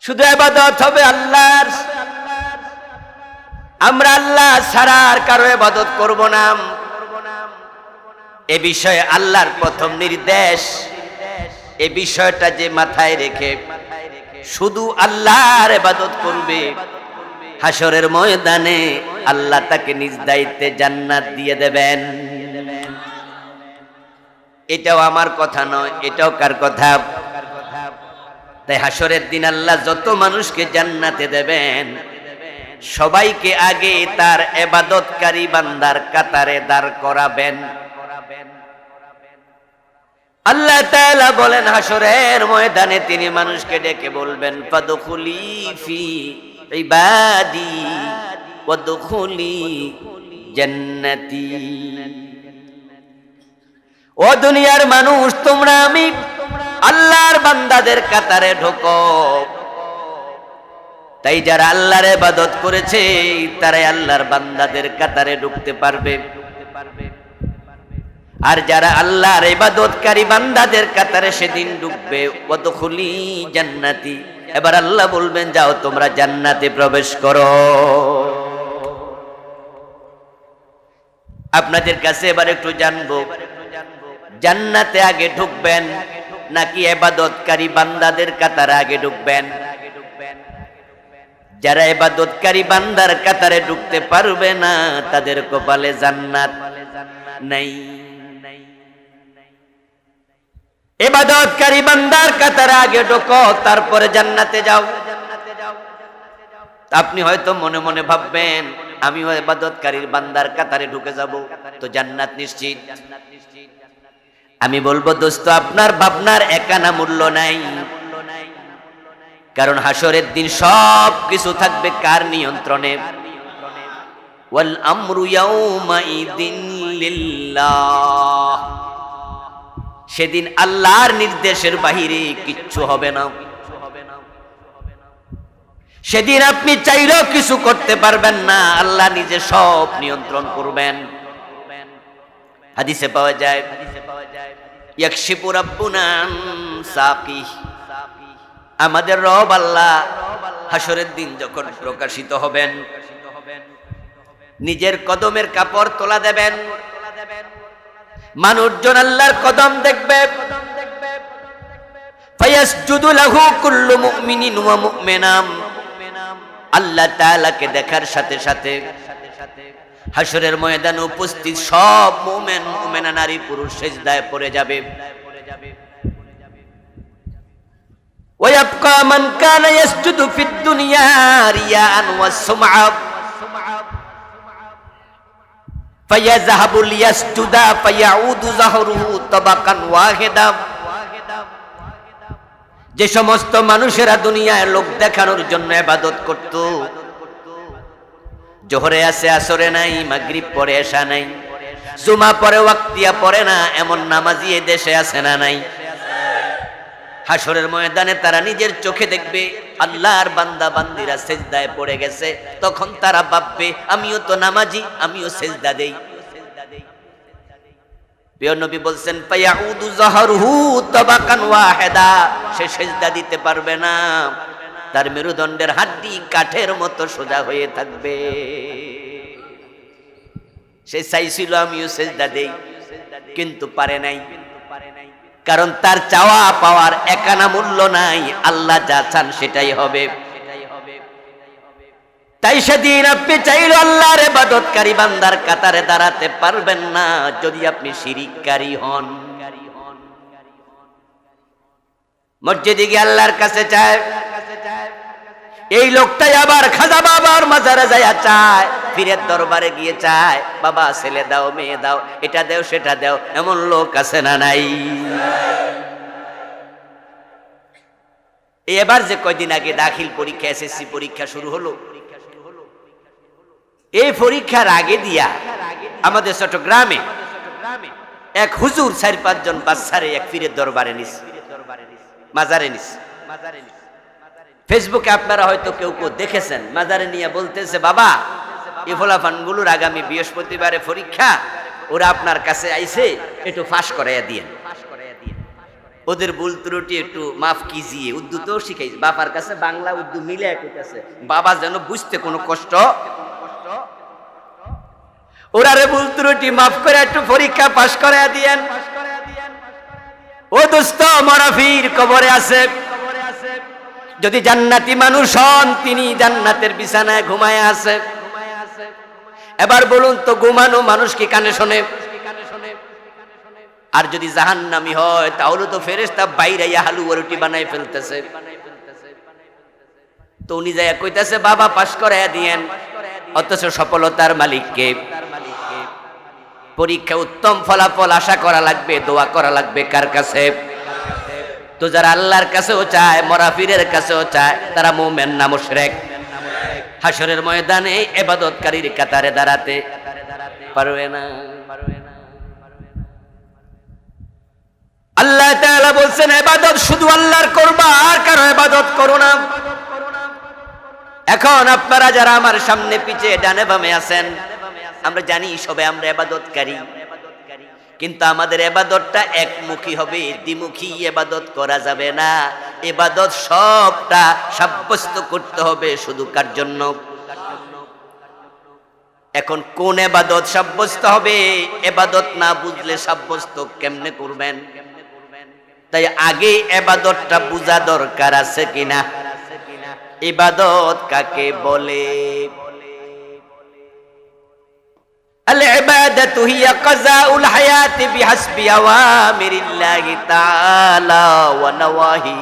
শুধু ইবাদত হবে আল্লাহর। আমরা আল্লাহ ছাড়া আর কারো ইবাদত করব না। এ বিষয়ে আল্লাহর প্রথম নির্দেশ, এই বিষয়টা যে মাথায় রেখে শুধু আল্লাহর ইবাদত করবে, হাসরের ময়দানে আল্লাহ তাকে নিজ দায়িত্বে জান্নাত দিয়ে দেবেন। এটাও আমার কথা নয়, এটাও কার কথা? তাই হাসরের দিন আল্লাহ যত মানুষকে জান্নাতে দেবেন, সবাইকে আগে তার ইবাদতকারী বান্দার কাতারে দাঁড় করাবেন। আল্লাহ তাআলা বলেন হাসরের ময়দানে তিনি মানুষকে ডেকে বলবেন, ফাদখুলি ফি ইবাদি ওয়াদখুলি জান্নাতি। ও দুনিয়ার মানুষ, তোমরা আমি আল্লাহর বান্দাদের কাতারে ঢোকো। তাই যারা আল্লাহর ইবাদত করেছে তারাই আল্লাহর বান্দাদের কাতারে ঢুকতে পারবে। আর যারা আল্লাহর ইবাদতকারী বান্দাদের কাতারে সেদিন ঢুকবে, ওয়াদখুলি জান্নাতি, এবার আল্লাহ বলবেন যাও তোমরা জান্নাতে প্রবেশ করো। আপনাদের কাছে এবার একটু জানবো, জান্নাতে আগে ঢুকবেন নাকি ইবাদতকারী বান্দাদের কাতারে আগে ঢুকবেন? যারা ইবাদতকারী বান্দার কাতারে ঢুকতে পারবে না তাদের কপালে জান্নাত নাই। ইবাদতকারী বান্দার কাতারে আগে ঢোকো, তারপরে জান্নাতে যাও। আপনি হয়তো মনে মনে ভাববেন আমিও ইবাদতকারীর বান্দার কাতারে ঢুকে যাব, তো জান্নাত নিশ্চিত। আমি বলবো দোস্ত, আপনার ভাবনার একানা মূল্য নাই। কারণ হাসরের দিন সব কিছু থাকবে কার নিয়ন্ত্রণে? ওয়াল আমরু ইয়াউমাইদিন লিল্লাহ। সেদিন আল্লাহর নির্দেশের বাহিরে কিচ্ছু হবে না। সেদিন আপনি চাইলেও কিছু করতে পারবেন না, আল্লাহ নিজে সব নিয়ন্ত্রণ করবেন। হাদিসে পাওয়া যায়, ইয়াকশিফু রাব্বুনা আন সাকিহ, আমাদের রব আল্লাহ হাসরের দিন যখন প্রকাশিত হবেন, নিজের কদমের কাপড় তোলা দেবেন। মানুষজন আল্লাহর কদম দেখবে। ফায়াসজুদু লাহু কুল্লু মুমিনিন ওয়া মুমিনাম, আল্লাহ তাআলাকে দেখার সাথে সাথে হাসরের ময়দানে উপস্থিত সব মুমিন মুমিনা নারী পুরুষ সিজদায় পড়ে যাবে। ওয়ায়াবকা মান কানা ইয়াসজুদু ফিদ দুনিয়া রিয়াআন ওয়াস সুমআ ফায়াযহাবু লিয়াসজুদা ফায়াউদু যাহরুহু তাবাকান ওয়াহিদা। যে সমস্ত মানুষেরা দুনিয়ায় লোক দেখানোর জন্য ইবাদত করত, জোহরে আছে আসরে নাই, মাগরিব পড়ে এশা নাই, জুমা পড়ে ওয়াক্তিয়া পড়ে না, এমন নামাজি এই দেশে আছে না নাই? হাসরের ময়দানে তারা নিজের চোখে দেখবে আল্লাহর বান্দা বান্দিরা সিজদায় পড়ে গেছে। তখন তারা ভাববে আমিও তো নামাজি, আমিও সিজদা দেই। প্রিয় নবী বলছেন ফায়াউদু যাহরুহু তাবাকান ওয়াহিদা, সে সিজদা দিতে পারবে না, তার মেরুদণ্ডের হাড্ডি কাঠের মতো সোজা হয়ে থাকবে। সে চাইছিল আমিও সিজদা দেই, কিন্তু পারে নাই। কারণ তার চাওয়া পাওয়ার একানা মূল্য নাই, আল্লাহ যা চান সেটাই হবে। তাই সেদিন আপনি চাইলে আল্লাহর ইবাদতকারী বান্দার কাতারে দাঁড়াতে পারবেন না যদি আপনি শিরিককারী হন। মসজিদে গিয়ে আল্লাহর কাছে চায়, এই লোকটাই আবার খাজা বাবার মাজারে যায় চায়, পীরের দরবারে গিয়ে চায় বাবা ছেলে দাও, মেয়ে দাও, এটা দাও সেটা দাও। এমন লোক আছে না নাই? এবার যে কয়দিন আগে দাখিল পরীক্ষা, এসএসসি পরীক্ষা শুরু হলো, এই পরীক্ষার আগে দিয়া আমাদের চট্টগ্রামে এক হুজুর 4-5 জন বাচ্চারে এক পীরের দরবারে নিস, মাজারে নিস। ফেসবুকে আপনারা হয়তো কেউ কেউ দেখেছেন, মাজারে নিয়ে বলতেছে বাবা এই ফলাফলগুলোর আগামী বৃহস্পতিবারে পরীক্ষা, ওরা আপনার কাছে আইছে, একটু ফাঁস করাইয়া দিয়েন। ওদের ভুল ত্রুটি একটু মাফ কিজিয়ে, উর্দু তো শিখাইছে, বাবার কাছে বাংলা উর্দু মিলে কইতাছে, বাবা যেন বুঝতে কোনো কষ্ট, ওরারে ভুল ত্রুটি মাফ করে একটু পরীক্ষা পাশ করে দিয়েন। ও দোস্ত, মরাফির কবরে আছে, যদি জান্নাতি মানুষ হন তিনি জান্নাতের বিছানায় ঘুমায় আছে। এবার বলুন তো, ঘুমানো মানুষ কি কানে শোনে? আর যদি জাহান্নামী হয় তাহলে তো ফেরেশতা বাইরে হালুয়া রুটি বানাই ফেলতেছে। তো উনি যাইয়া কইতাছে বাবা পাশ করাইয়া দিয়েন, অথচ সফলতার মালিককে। পরীক্ষা উত্তম ফলাফল আশা করা লাগবে, দোয়া করা লাগবে কার কাছে? তো যারা আল্লাহর কাছেও চায়, মরাফিরের কাছেও চায়, তারা মুমিন না মুশরিক? হাসরের ময়দানে ইবাদতকারীর কাতারে দাঁড়াতে পারবে না। আল্লাহ তাআলা বলছেন ইবাদত শুধু আল্লাহর করবা, আর কারো ইবাদত করো না। এখন আপনারা যারা আমার সামনে পিছে ডানে বামে আছেন, আমরা জানি সবে আমরা ইবাদতকারী, কিন্তু আমাদের ইবাদতটা একমুখী হবে, দ্বিমুখী ইবাদত করা যাবে না। ইবাদত সবটা সাব্যস্ত করতে হবে শুধু কার জন্য? এখন কোন ইবাদত সাব্যস্ত হবে? ইবাদত না বুঝলে সাব্যস্ত কেমনে করবেন? তাই আগে ইবাদতটা বুঝা দরকার আছে কিনা। ইবাদত কাকে বলে? আল ইবাদাতু হিয়া কাযাউল হায়াতি বিহাসবি আওয়ামিরিল্লাহি তাআলা ওয়া নাওয়াহি।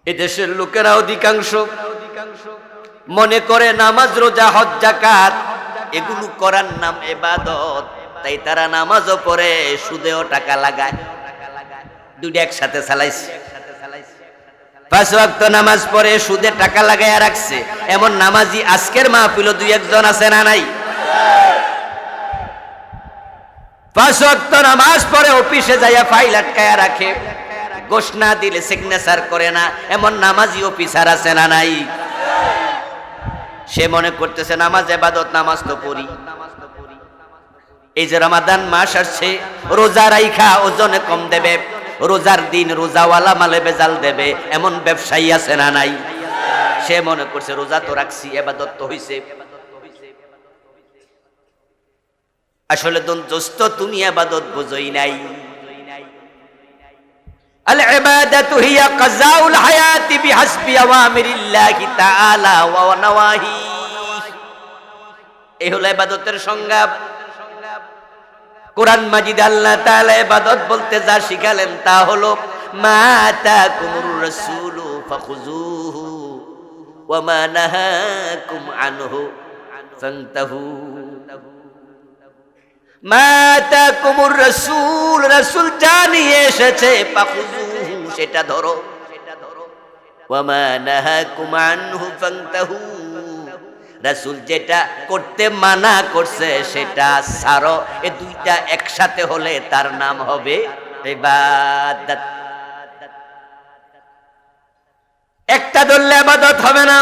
এদেশের লোকেরা অধিকাংশ মনে করে নামাজ, রোজা, হজ, যাকাত এগুলো করার নাম ইবাদত, তাই তারা নামাজও পড়ে, সুদেও টাকা লাগায়, দুইটা একসাথে চালাইছে। 5 ওয়াক্ত নামাজ পড়ে সুদে টাকা লাগাইয়া রাখছে, এমন নামাজি আজকের মাহফিলে দুই একজন আছে না নাই? 5 ওয়াক্ত নামাজ পড়ে অফিসে যাইয়া ফাইল আটকায়া রাখে, ঘোষণা দিলে সিগনেচার করে না, এমন নামাজি অফিসার আছে না নাই? সে মনে করতেছে নামাজ ইবাদত, নামাজ তো পড়ি। এই যে রমাদান মাস আসছে, রোজা রাইখা ওজনে কম দেবে, রোজার দিন রোজাওয়ালা মালে বেজাল দেবে, এমন ব্যবসায়ী আছে না নাই? সে মনে করছে রোজা তো রাখছি, ইবাদত তো হইছে। আসলে দোস্ত, তুমি ইবাদত বুঝই নাই। আল ইবাদাতু হিয়া কাযাউল হায়াতি বিহাসবি আওয়ামিরিল্লাহি তাআলা ওয়া নাওয়াহি। এই হলো ইবাদতের সংজ্ঞা। কোরআন মাজিদে আল্লাহ তাআলা ইবাদত বলতে যা শিখালেন তা হলো মা আতাকুমুর রাসূলু ফাখুযুহু ওয়া মা নাহাকুম আনহু ফান্তাহু। মা আতাকুমুর রাসূল, রাসূল যা নিয়ে এসেছে, ফাখুযুহু সেটা ধরো, ওয়া মা নাহাকুম আনহু ফান্তাহু, রাসূল যেটা করতে মানা করছে সেটা ছাড়ো। এই দুইটা একসাথে হলে তার নাম হবে ইবাদত। একটা ধরলে ইবাদত হবে না,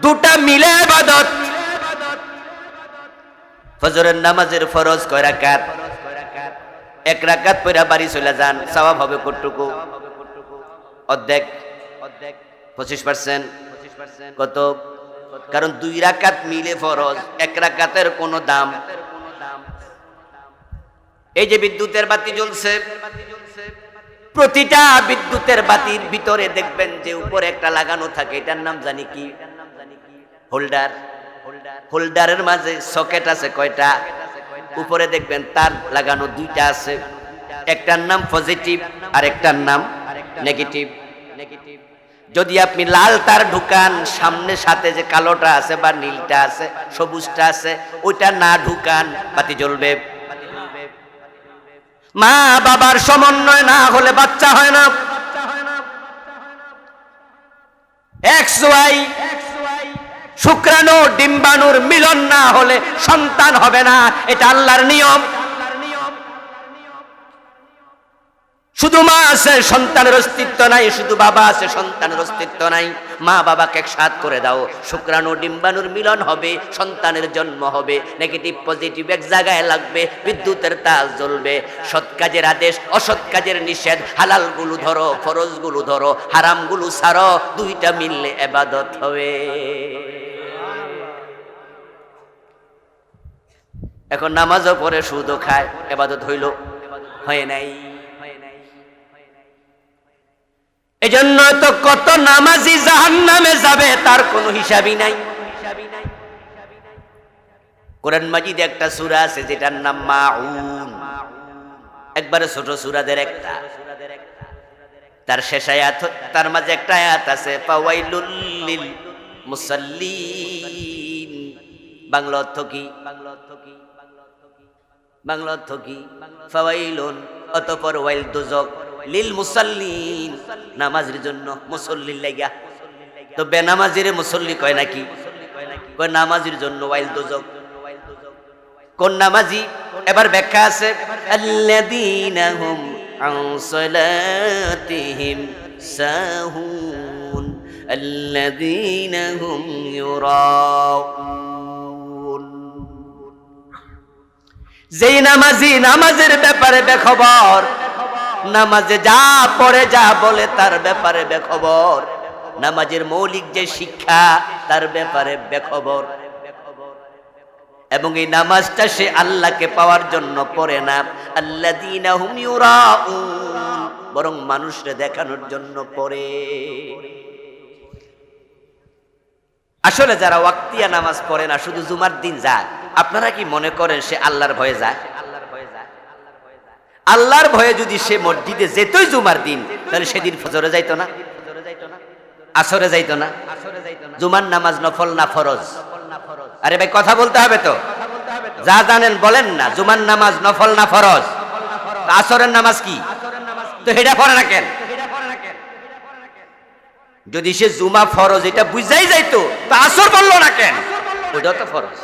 দুটা মিলে ইবাদত। ফজরের নামাজের ফরজ কয় রাকাত? 1 রাকাত পড়া বাড়ি চলে যান, সওয়াব হবে কতটুকু? অর্ধেক, 25%। কত? কারণ 2 রাকাত মিলে ফরজ, 1 রাকাতের কোনো দাম। এই যে বিদ্যুতের বাতি জ্বলছে, প্রতিটা বিদ্যুতের বাতির ভিতরে দেখবেন যে উপরে একটা লাগানো থাকে, এটার নাম জানি কি? হোল্ডার। হোল্ডারের মাঝে সকেট আছে কয়টা? উপরে দেখবেন তার লাগানো 2টা আছে, একটার নাম পজিটিভ আর একটার নাম নেগেটিভ। যদি আপনি লাল তার ঢুকান, সামনে সাথে যে কালোটা আছে বা নীলটা আছে, সবুজটা আছে, ওইটা না ঢুকান, বাতি জ্বলবে। মা বাবার সমন্বয় না হলে বাচ্চা হয় না। XY শুক্রাণু ডিম্বাণুর মিলন না হলে সন্তান হবে না, এটা আল্লাহর নিয়ম। শুধু মা আছে, সন্তানের অস্তিত্ব নাই, শুধু বাবা আছে, সন্তানের অস্তিত্ব নাই। মা বাবাকে একসাথ করে দাও, শুক্রাণু ডিম্বাণুর মিলন হবে, সন্তানের জন্ম হবে, নেগেটিভ পজিটিভ এক জায়গায় লাগবে, বিদ্যুতের তার জ্বলবে। সৎ কাজের আদেশ, অসৎ কাজের নিষেধ, হালাল গুলো ধরো, ফরজ গুলো ধরো, হারাম গুলো ছাড়ো, দুইটা মিললে ইবাদত হবে। এখন নামাজও পড়ে সুদও খায়, ইবাদত হইল? হয় নাই। এজন্য তো কত নামাজি জাহান্নামে যাবে, তার কোনো হিসাবই নাই। কোরআন মাজিদে একটা সূরা আছে যেটার নাম মাউন, একবারে ছোট সূরাদের একটা, তার শেষ আয়াত, তার মাঝে একটা আয়াত আছে ফাওয়াইলুল লিল মুসাল্লিন। বাংলা অর্থ কি? বাংলা অর্থ কি? ফাওয়াইলুন অতঃপর ওয়াইল দুজক, লিল মুসাল্লিন নামাজের জন্য, মুসল্লির লাগা। তো বেনামাজিরে মুসল্লি কয় নাকি? কয় নামাজের জন্য ওয়াইল দুজক। কোন নামাজি? এবার ব্যাখ্যা আছে, আল্লাযীনা হুম আন সালাতিহিম সাহুন আল্লাযীনা হুম ইউরাউন। যেই নামাজি নামাজের ব্যাপারে বেখবর, নামাজে যা পড়ে যা বলে তার ব্যাপারে বেখবর, নামাজের মৌলিক যে শিক্ষা তার ব্যাপারে বেখবর, এবং এই নামাজটা সে আল্লাহকে পাওয়ার জন্য পড়ে না, আল্লাযীনা হুম ইউরাউন, বরং মানুষকে দেখানোর জন্য পড়ে। আসলে যারা ওয়াক্তিয়া নামাজ পড়ে না, শুধু জুমার দিন যায়, আপনারা কি মনে করেন সে আল্লাহর ভয়ে যায়? আল্লাহর ভয়ে যদি সে মসজিদে যেতই জুমার দিন, তাহলে সেদিন ফজরে যাইতো না, আসরে যাইতো না। জুমার নামাজ নফল না ফরজ? আরে ভাই কথা বলতে হবে তো, যা জানেন বলেন না। জুমার নামাজ নফল না ফরজ? আসরের নামাজ কি? তো এটা পড়ে না কেন? যদি সে জুমা ফরজ এটা বুঝাই যাইতো, তো আসর বললো না কেন? ওইটাও তো ফরজ।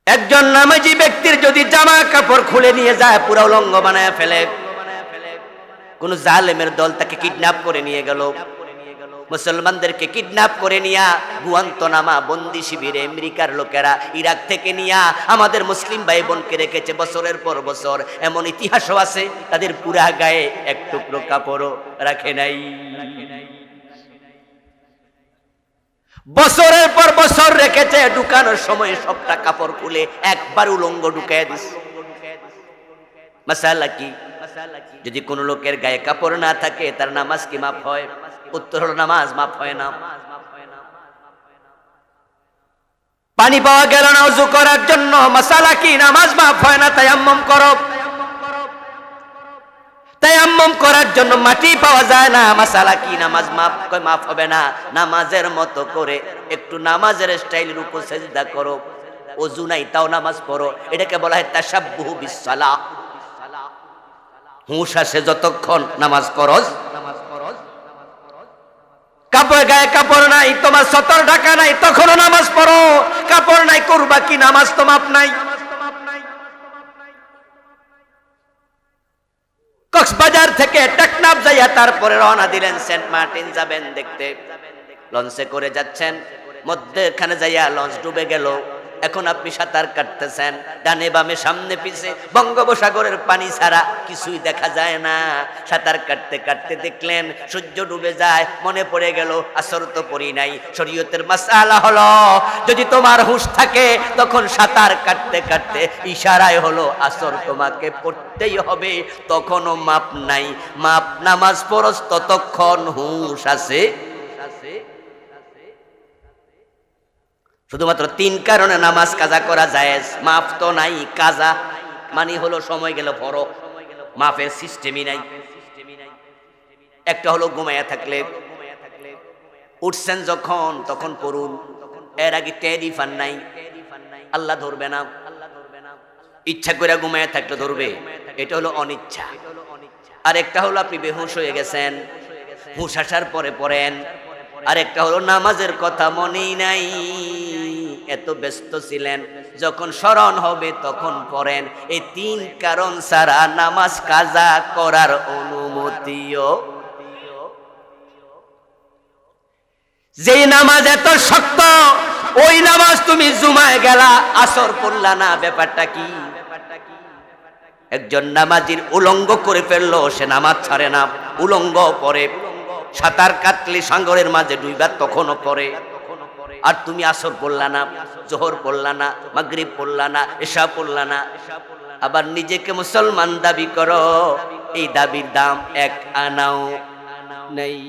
একজন নামাজি ব্যক্তির যদি জামা কাপড় খুলে নিয়ে যায়, পুরা উলঙ্গ বানায় ফেলে, কোন জালেমের দল তাকে কিডন্যাপ করে নিয়ে গেল, মুসলমানদেরকে কিডন্যাপ করে নিয়া গুয়ান্তনামা বন্দি শিবিরে আমেরিকার লোকেরা ইরাক থেকে নিয়া আমাদের মুসলিম ভাই বোনকে রেখেছে বছরের পর বছর। এমন ইতিহাসও আছে তাদের পুরা গায়ে এক টুকরো কাপড়ও রাখে নাই। বছরের পর বছর রেখেছে, ঢুকানোর সময় সবটা কাপড় খুলে একবার উলঙ্গ ঢুকায় দিস। মাসালা কি? যদি কোন লোকের গায়ে কাপড় না থাকে তার নামাজ কি মাফ হয়? উত্তর হলো নামাজ মাফ হয় না। পানি পাওয়া গেল না ওযু করার জন্য, মাসালা কি? নামাজ মাফ হয় না, তায়াম্মুম করো। তায়াম্মুম করার জন্য মাটি পাওয়া যায় না, মাসালা কি? নামাজ মাফ? কয় মাফ হবে না। নামাজের মতো করে একটু নামাজের স্টাইল রুকু সিজদা করো। ওযু নাই তাও নামাজ পড়ো, এটাকে বলা হয় তাশাব্বুহু বিসসালাহ। হুঁশ আসে যতক্ষণ নামাজ ফরজ। কাপড় গায়ে কাপড় নাই, তোমার সতর ঢাকা নাই, তখনও নামাজ পড়ো। কাপড় নাই করবা কি? নামাজ তো মাপ নাই। কক্সবাজার থেকে টেকনাফ যাইয়া তারপরে রওনা দিলেন, সেন্ট মার্টিন যাবেন দেখতে। লঞ্চে করে যাচ্ছেন, মধ্যখানে যাইয়া লঞ্চ ডুবে গেল। এখন আপনি সাঁতার কাটতেছেন, ডানে বামে সামনে পিছে বঙ্গোপসাগরের পানি ছাড়া কিছুই দেখা যায় না। সাঁতার কাটতে কাটতে দেখলেন সূর্য ডুবে যায়, মনে পড়ে গেল আসর তো পড়ি নাই। শরীয়তের মাসআলা হলো, যদি তোমার হুঁশ থাকে তখন সাঁতার কাটতে কাটতে ইশারায় হলো আসর তোমাকে পড়তেই হবে, তখনও মাপ নাই। মাপ নামাজ ফরজ ততক্ষণ হুঁশ আছে। শুধুমাত্র 3 কারণে নামাজ কাজা করা জায়েজ, মাফ তো নাই। কাজা মানে হলো সময় গেল ফরক, মাফের সিস্টেমই নাই। একটা হলো ঘুমাইয়া থাকলে, উঠছেন যখন তখন পড়ুন, এর আগে টেলিফোন নাই, আল্লাহ ধরবে না। ইচ্ছা করে ঘুমাইয়া থাকলে ধরবে, এটা হলো অনিচ্ছা। আর একটা হলো আপনি বেহুশ হয়ে গেছেন, হুঁশ আসার পরে পড়েন। আর একটা হলো নামাজের কথা মনেই নাই, এত ব্যস্ত ছিলেন, যখন স্মরণ হবে তখন পড়েন। এই 3 কারণ ছাড়া নামাজ কাজা করার অনুমতিও। যেই নামাজ এত শক্ত, ওই নামাজ তুমি জুমায় গেলা, আসর পড়লা না, ব্যাপারটা কি? একজন নামাজির উলঙ্গ করে ফেললো, সে নামাজ ছাড়ে না, উলঙ্গ পড়ে, সাঁতার কাটলে সাগরের মাঝে ডুইবার তখনও পড়ে। আর তুমি আসর পড়লা না, জোহর পড়লা না, মাগরিব পড়লা না, এশা পড়লা না, আবার নিজেকে মুসলমান দাবি করো। এই দাবির দাম 1 আনাও নেই।